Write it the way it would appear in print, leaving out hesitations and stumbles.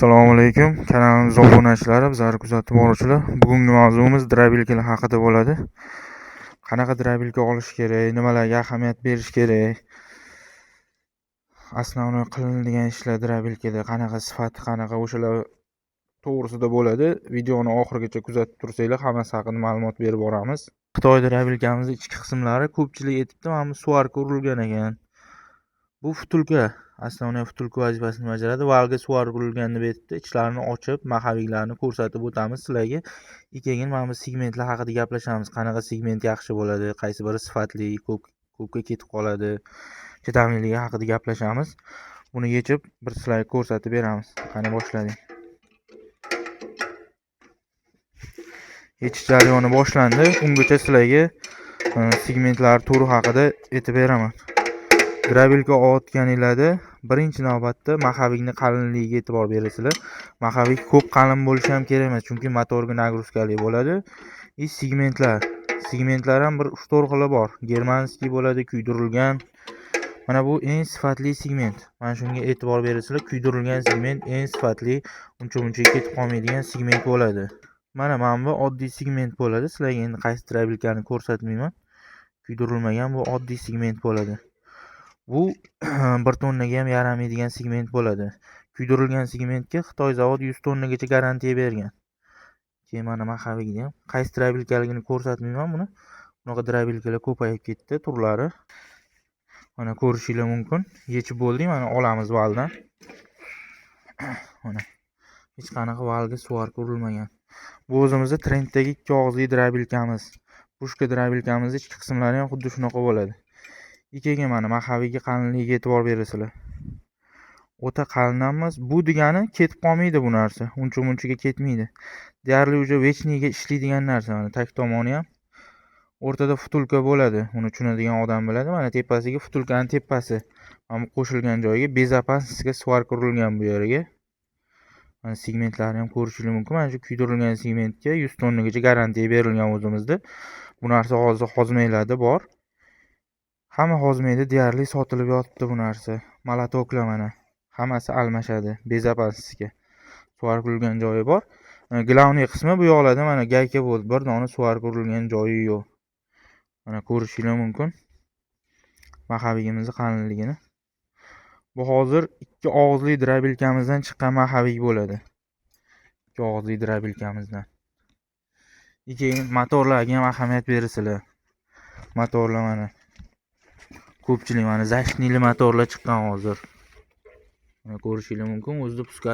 Assalomu alaykum, kanalimiz obunachilari, bizlarni kuzatib boruvchilar. Bugungi mavzuimiz drabilkalar haqida bo'ladi. Qanaqa drabilka olish kerak, nimalarga ahamiyat berish kerak, основной qilinadigan ishlar drabilkada qanaqa sifati, qanaqa o'shalar to'g'risida bo'ladi. Videoni oxirigacha kuzatib tursanglar, hammasi haqida ma'lumot berib boramiz. Xitoy drabilkamizning ichki qismlari ko'pchilik aytibdi, mana bu svarka urilgan ekan. Bu vtulka, основной vtulka vazifasini bajaradi. Valga svarka urilgan deb aytibdi. Ichlarini ochib, maxaviylarni ko'rsatib o'tamiz sizlarga. Keyin mana bu segmentlar haqida gaplashamiz. Qanaqa segment yaxshi bo'ladi, qaysi biri sifatli, ko'pga ketib qoladi, chidamliligi haqida gaplashamiz. Buni yechib bir sizlarga ko'rsatib beramiz. Qani boshladik. Yechish jarayoni boshlandi. Ungacha sizlarga segmentlar turi haqida aytib beraman. Drabilka otganinglarda birinchi navbatda maxaviyning qalinligiga e'tibor berasizlar. Maxavik ko'p qalin bo'lishi ham kerak emas, chunki motorga nagruzkali bo'ladi. Segmentlar ham bir 3-4 xil bor. Germanskiy bo'ladi, kuydirilgan. Mana bu eng sifatli segment. Mana shunga e'tibor berasizlar. Kuydirilgan segment eng sifatli, uncha-muncha ketib qolmaydigan segment bo'ladi. Mana bu oddiy segment bo'ladi. Sizlarga endi qaysi drabilkani ko'rsatmayman. Kuydirilmagan bu oddiy segment bo'ladi. Bu 1 tonnaga ham yaramaydigan segment bo'ladi. Kuydirilgan segmentga Xitoy zavodi 100 tonnagacha garantiya bergan. Keyin mana maxaviyni ham qaysi drabilkaligini ko'rsatmayman buni. Bunaqa drabilkalar ko'payib ketdi turlari. Mana ko'rishingiz mumkin. Yechib bo'ldik, mana olamiz valdan. Mana hech qanaqa valga svarka urilmagan. Bu o'zimizda trenddagi 2 og'izli drabilkamiz. Pushka drabilkamizning ichki qismlari ham xuddi shunaqa bo'ladi. Keyin mana maxaviyga qalinligiga e'tibor berasizlar. O'ta qalin emas. Bu degani ketib qolmaydi bu narsa. Uncha-munchaga ketmaydi. Deyarli уже вечныйga ishlaydigan narsa. Mana tag tomoni ham o'rtada vtulka bo'ladi. Uni tushunadigan odam biladi. Mana tepasiga vtulkaning tepasi. Mana qo'shilgan joyiga безопасностьga svarka urilgan bu yeriga. Mana segmentlarni ham ko'rishingiz mumkin. Mana shu kuydirilgan segmentga 100 tonnagacha garantiya berilgan o'zimizda. Bu narsa hozir hozmaylarda bor. Hamma hozmayda deyarli sotilib yotibdi bu narsa. Molotoklar mana. Hammasi almashadi безопасностьga. Svarka urilgan joyi bor. Glavniy qismi bu yoqlarda mana gayka bo'ldi. Bir dona svarka urilgan joyi yo'q. Mana ko'rishingiz mumkin. Maxaviyimizning qalinligini. Bu hozir 2 og'izli drabilkamizdan chiqqan maxaviy bo'ladi. 2 og'izli drabilkamizdan. Keyin motorlarga ham ahamiyat berasizlar. Motorlar mana ko'pchilik mana zashnili motorlar chiqqan hozir. Mana ko'rishingiz mumkin. O'zida puskat